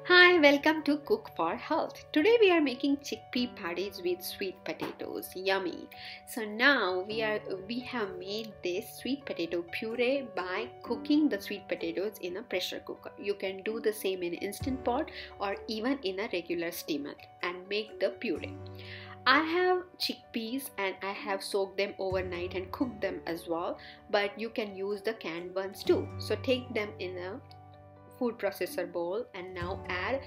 Hi, welcome to Cook for Health. Today we are making chickpea patties with sweet potatoes. Yummy. So now we have made this sweet potato puree by cooking the sweet potatoes in a pressure cooker. You can do the same in instant pot or even in a regular steamer and make the puree. I have chickpeas and I have soaked them overnight and cooked them as well, but you can use the canned ones too. So take them in a food processor bowl and now add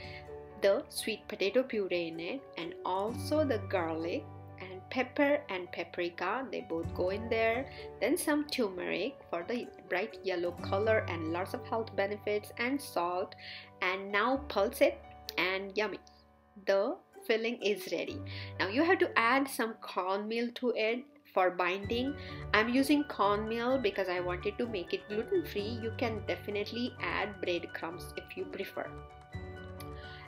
the sweet potato puree in it and also the garlic and pepper and paprika, they both go in there, then some turmeric for the bright yellow color and lots of health benefits, and salt, and now pulse it and yummy, the filling is ready. Now you have to add some cornmeal to it for binding. I'm using cornmeal because I wanted to make it gluten free. You can definitely add breadcrumbs if you prefer.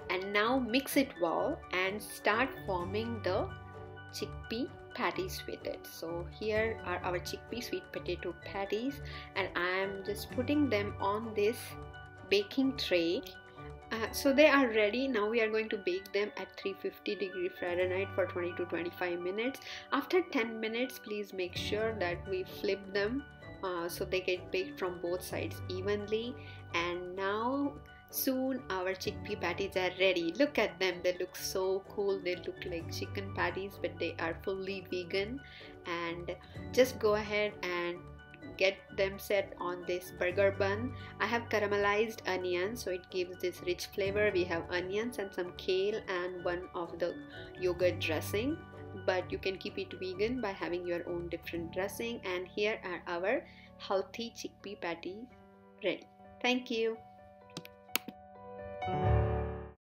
And now mix it well and start forming the chickpea patties with it. So here are our chickpea sweet potato patties and I am just putting them on this baking tray. So they are ready. Now we are going to bake them at 350 °F for 20 to 25 minutes. After 10 minutes, please make sure that we flip them so they get baked from both sides evenly. And now soon our chickpea patties are ready. Look at them, they look so cool. They look like chicken patties, but they are fully vegan. And just go ahead and get them set on this burger bun. I have caramelized onions, so it gives this rich flavor. We have onions and some kale and one of the yogurt dressing, but you can keep it vegan by having your own different dressing. And here are our healthy chickpea patties ready. Thank you.